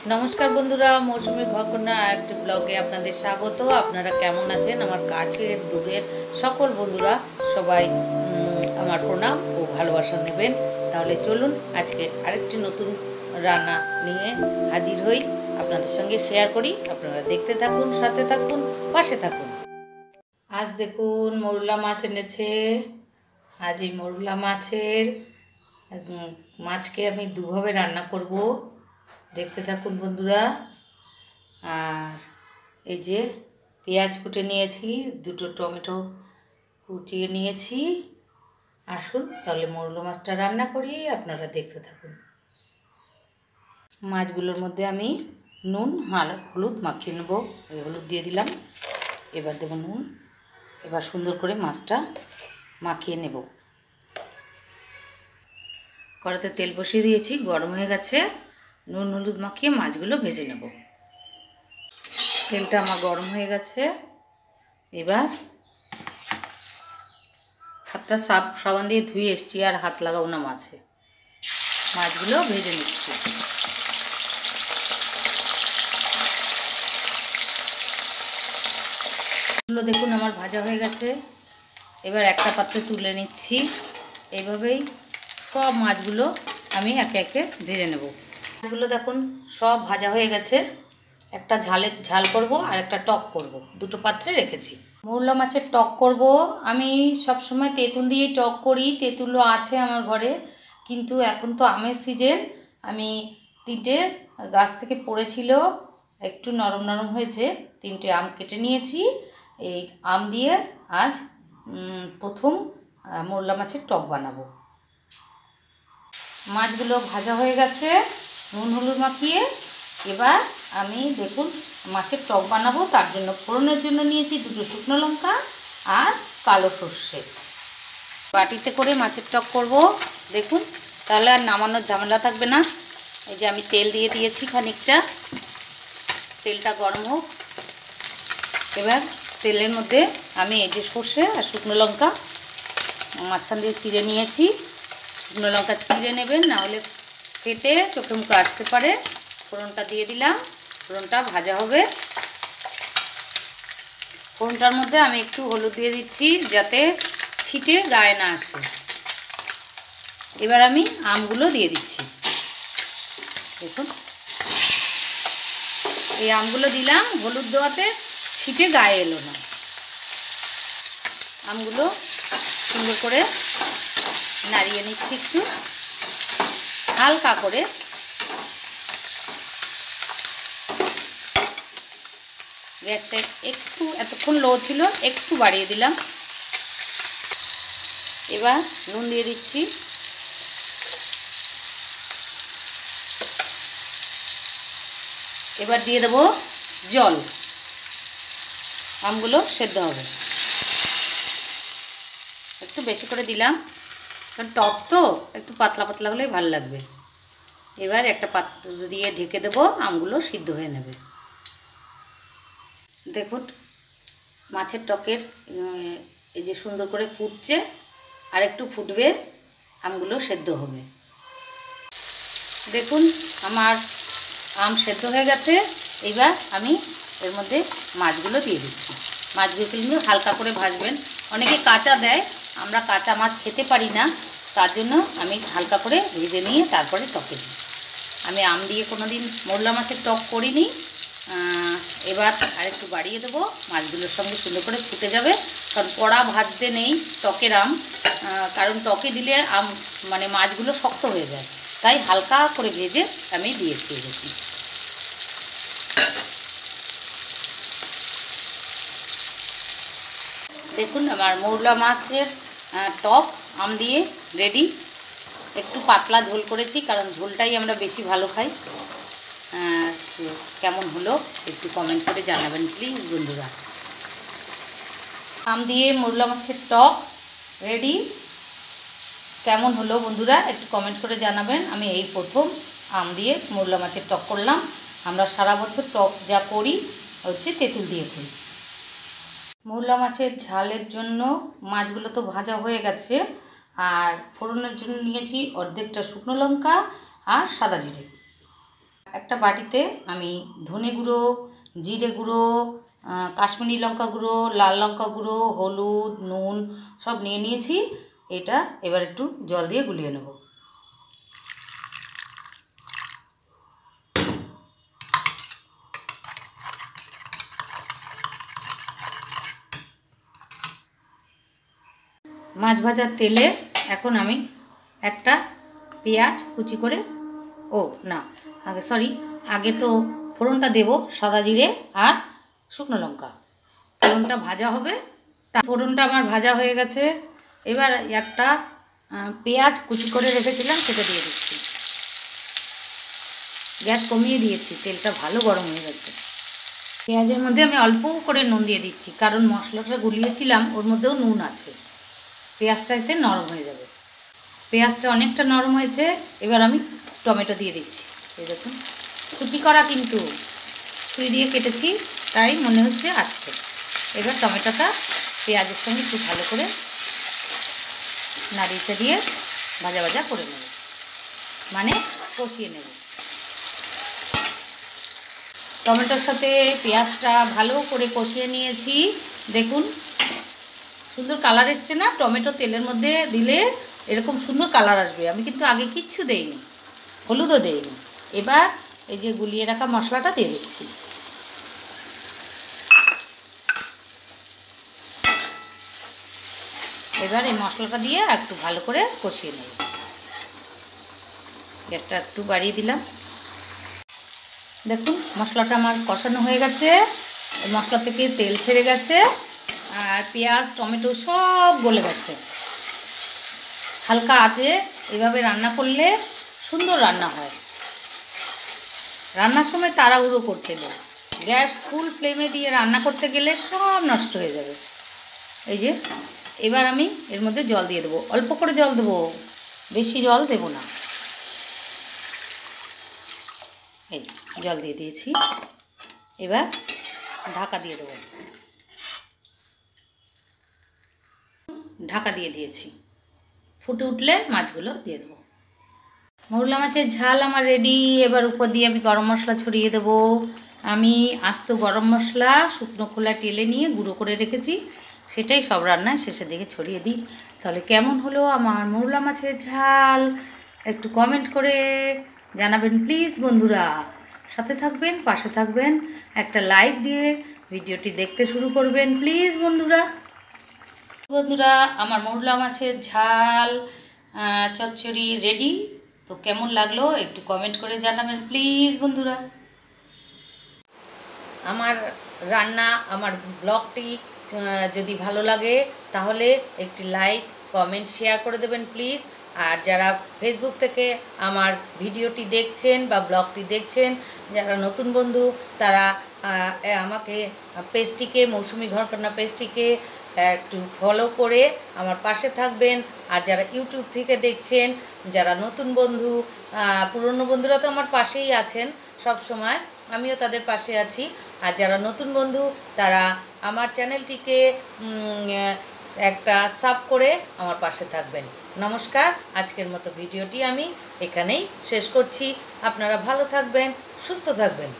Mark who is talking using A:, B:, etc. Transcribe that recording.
A: নমস্কার বন্ধুরা, মৌসুমী ঘরকন্যা একটি ব্লগে আপনাদের স্বাগত। আপনারা কেমন আছেন? আমার কাছের দূরের সকল বন্ধুরা সবাই আমার প্রণাম ও ভালোবাসা নেবেন। তাহলে চলুন আজকে আরেকটি নতুন রান্না নিয়ে হাজির হই, আপনাদের সঙ্গে শেয়ার করি। আপনারা দেখতে থাকুন, সাথে থাকুন, পাশে থাকুন। আজ দেখুন মৌরলা মাছ এনেছে। আজ এই মৌরলা মাছকে আমি দুভাবে রান্না করব, দেখতে থাকুন বন্ধুরা। আর এই যে পেঁয়াজ কুটে নিয়েছি, দুটো টমেটো কুচিয়ে নিয়েছি। আসুন তাহলে মৌরলা মাছটা রান্না করি, আপনারা দেখতে থাকুন। মাছগুলোর মধ্যে আমি নুন আর হলুদ মাখিয়ে নেব। এই হলুদ দিয়ে দিলাম, এবার দেবো নুন। এবার সুন্দর করে মাছটা মাখিয়ে নেব। কড়াতে তেল বসিয়ে দিয়েছি, গরম হয়ে গেছে। নুন হলুদ মাখিয়ে মাছগুলো ভেজে নেব। তেলটা আমার গরম হয়ে গেছে। এবার হাতটা সাবান দিয়ে ধুয়ে এসছি, আর হাত লাগাবো না মাছে। মাছগুলো ভেজে নিচ্ছি। এগুলো দেখুন আমার ভাজা হয়ে গেছে। এবার একটা পাত্রে তুলে নিচ্ছি। এইভাবেই সব মাছগুলো আমি একে একে ভেজে নেব। মাছগুলো দেখুন সব ভাজা হয়ে গেছে। একটা ঝাল করব আর একটা টক করব, দুটো পাত্রে রেখেছি। মৌরলা মাছের টক করব। আমি সবসময় তেঁতুল দিয়েই টক করি। তেঁতুলও আছে আমার ঘরে, কিন্তু এখন তো আমের সিজন। আমি তিনটে গাছ থেকে পড়েছিল, একটু নরম নরম হয়েছে, তিনটে আম কেটে নিয়েছি। এই আম দিয়ে আজ প্রথম মৌরলা মাছের টক বানাবো। মাছগুলো ভাজা হয়ে গেছে নুন হলুদ মাখিয়ে। এবার আমি দেখুন মাছের টক বানাবো, তার জন্য ফোড়নের জন্য নিয়েছি দুটো শুকনো লঙ্কা আর কালো সর্ষে। বাটিতে করে মাছের টক করব দেখুন, তাহলে আর নামানোর ঝামেলা থাকবে না। এই যে আমি তেল দিয়ে দিয়েছি খানিকটা, তেলটা গরম হোক। এবার তেলের মধ্যে আমি এই যে সর্ষে আর শুকনো লঙ্কা মাঝখান দিয়ে চিড়ে নিয়েছি। শুকনো লঙ্কা চিড়ে নেবেন, নাহলে ফেটে চোখে মুখে আসতে পারে। ফোড়নটা দিয়ে দিলাম, ফোড়নটা ভাজা হবে। ফোড়নটার মধ্যে আমি একটু হলুদ দিয়ে দিচ্ছি, যাতে ছিটে গায়ে না আসে। এবার আমি আমগুলো দিয়ে দিচ্ছি। দেখুন এই আমগুলো দিলাম, হলুদ দেওয়াতে ছিটে গায়ে এলো না। আমগুলো সুন্দর করে নাড়িয়ে নিচ্ছি একটু হালকা করে। গ্যাসটা একটু এতক্ষণ লো ছিল, একটু বাড়িয়ে দিলাম। এবার নুন দিয়ে দিচ্ছি। এবার দিয়ে দেবো জল, আমগুলো সেদ্ধ হবে। একটু বেশি করে দিলাম, কারণ টক তো একটু পাতলা পাতলা হলেই ভালো লাগবে। এবার একটা পাত্র দিয়ে ঢেকে দেবো, আমগুলো সিদ্ধ হয়ে নেবে। দেখুন মাছের টকের এই যে সুন্দর করে ফুটছে, আর একটু ফুটবে, আমগুলো সেদ্ধ হবে। দেখুন আমার আম সেদ্ধ হয়ে গেছে। এবার আমি এর মধ্যে মাছগুলো দিয়ে দিচ্ছি। মাছগুলো কিন্তু হালকা করে ভাজবেন। অনেকে কাঁচা দেয়, আমরা কাঁচা মাছ খেতে পারি না, তার জন্য আমি হালকা করে ভেজে নিয়ে তারপরে টকে দিই। আমি আম দিয়ে কোনো দিন মৌরলা মাছের টক করিনি। এবার আরেকটু বাড়িয়ে দেবো, মাছগুলোর সঙ্গে সুন্দর করে ফুটে যাবে। কারণ কড়া ভাজতে নেই টকের আম, কারণ টকে দিলে আম মানে মাছগুলো শক্ত হয়ে যায়, তাই হালকা করে ভেজে আমি দিয়েছি। দেখুন দেখুন আমার মৌরলা মাছের টক আম দিয়ে রেডি। একটু পাতলা ঝোল করেছি, কারণ ঝোলটাই আমরা বেশি ভালো খাই। কেমন হলো একটু কমেন্ট করে জানাবেন প্লিজ বন্ধুরা। আম দিয়ে মৌরলা মাছের টক রেডি। কেমন হলো বন্ধুরা একটু কমেন্ট করে জানাবেন। আমি এই প্রথম আম দিয়ে মৌরলা মাছের টক করলাম। আমরা সারা বছর টক যা করি হচ্ছে তেঁতুল দিয়ে করি। মৌরলা মাছের ঝালের জন্য মাছগুলো তো ভাজা হয়ে গেছে, আর ফোড়নের জন্য নিয়েছি অর্ধেকটা শুকনো লঙ্কা আর সাদা জিরে। একটা বাটিতে আমি ধনে গুঁড়ো, জিরে গুঁড়ো, কাশ্মীরি লঙ্কা গুঁড়ো, লাল লঙ্কা গুঁড়ো, হলুদ, নুন সব নিয়ে নিয়েছি। এটা এবার একটু জল দিয়ে গুলিয়ে নেব। মাছ ভাজার তেলে এখন আমি একটা পেঁয়াজ কুচি করে, আগে তো ফোড়নটা দেব, সাদা জিরে আর শুকনো লঙ্কা। ফোড়নটা ভাজা হবে, ফোড়নটা আমার ভাজা হয়ে গেছে। এবার একটা পেঁয়াজ কুচি করে রেখেছিলাম সেটা দিয়ে দিচ্ছি। গ্যাস কমিয়ে দিয়েছি, তেলটা ভালো গরম হয়ে গেছে। পেঁয়াজের মধ্যে আমি অল্প করে নুন দিয়ে দিচ্ছি, কারণ মশলাটা গুলিয়েছিলাম ওর মধ্যেও নুন আছে। পেঁয়াজটা এতে নরম হয়ে যাবে। পেঁয়াজটা অনেকটা নরম হয়েছে। এবার আমি টমেটো দিয়ে দিচ্ছি। এই দেখুন, কুচি করা, কিন্তু ছুরি দিয়ে কেটেছি তাই মনে হচ্ছে আস্তে। এবার টমেটোটা পেঁয়াজের সঙ্গে একটু ভালো করে নাড়িয়ে চাড়িয়ে ভাজা ভাজা করে নেব, মানে কষিয়ে নেব। টমেটোর সাথে পেঁয়াজটা ভালো করে কষিয়ে নিয়েছি। দেখুন সুন্দর কালার এসছে না? টমেটো তেলের মধ্যে দিলে এরকম সুন্দর কালার আসবে। আমি কিন্তু আগে কিচ্ছু দেইনি, হলুদও দেইনি। এবার এই যে গুলিয়ে রাখা মশলাটা দিয়ে দিচ্ছি। এবার এই মশলাটা দিয়ে একটু ভালো করে কষিয়ে নেব। গ্যাসটা একটু বাড়িয়ে দিলাম। দেখুন মশলাটা আমার কষানো হয়ে গেছে, মশলা থেকে তেল ছেড়ে গেছে আর পেঁয়াজ টমেটো সব গলে গেছে। হালকা আঁচে এভাবে রান্না করলে সুন্দর রান্না হয়। রান্নার সময় তাড়াহুড়ো করতে নেই, গ্যাস ফুল ফ্লেমে দিয়ে রান্না করতে গেলে সব নষ্ট হয়ে যাবে। এই যে এবার আমি এর মধ্যে জল দিয়ে দেবো, অল্প করে জল দেবো, বেশি জল দেব না। এই জল দিয়ে দিয়েছি। এবার ঢাকা দিয়ে দেবো। ঢাকা দিয়ে দিয়েছি, ফুটে উঠলে মাছগুলো দিয়ে দেবো। মৌরলা মাছের ঝাল আমার রেডি। এবার উপর দিয়ে আমি গরম মশলা ছড়িয়ে দেবো। আমি আস্ত গরম মশলা শুকনো খোলা টেলে নিয়ে গুঁড়ো করে রেখেছি, সেটাই সব রান্নায় শেষের দিকে ছড়িয়ে দিই। তাহলে কেমন হলো আমার মৌরলা মাছের ঝাল একটু কমেন্ট করে জানাবেন প্লিজ বন্ধুরা। সাথে থাকবেন, পাশে থাকবেন, একটা লাইক দিয়ে ভিডিওটি দেখতে শুরু করবেন প্লিজ বন্ধুরা। বন্ধুরা আমার মৌরলা মাছের ঝাল চচ্চড়ি রেডি। তো কেমন লাগলো একটু কমেন্ট করে জানাবেন প্লিজ বন্ধুরা। আমার রান্না, আমার ব্লগটি যদি ভালো লাগে তাহলে একটি লাইক, কমেন্ট, শেয়ার করে দেবেন প্লিজ। আর যারা ফেসবুক থেকে আমার ভিডিওটি দেখছেন বা ব্লগটি দেখছেন, যারা নতুন বন্ধু তারা আমাকে পেজটিকে, মৌসুমি ঘরকন্যা পেজটিকে একটু ফলো করে আমার পাশে থাকবেন। আর যারা ইউটিউব থেকে দেখছেন, যারা নতুন বন্ধু, পুরনো বন্ধুরা তো আমার পাশেই আছেন সব সময়, আমিও তাদের পাশে আছি। আর যারা নতুন বন্ধু তারা আমার চ্যানেলটিকে একটা সাব করে আমার পাশে থাকবেন। নমস্কার, আজকের মতো ভিডিওটি আমি এখানেই শেষ করছি। আপনারা ভালো থাকবেন, সুস্থ থাকবেন।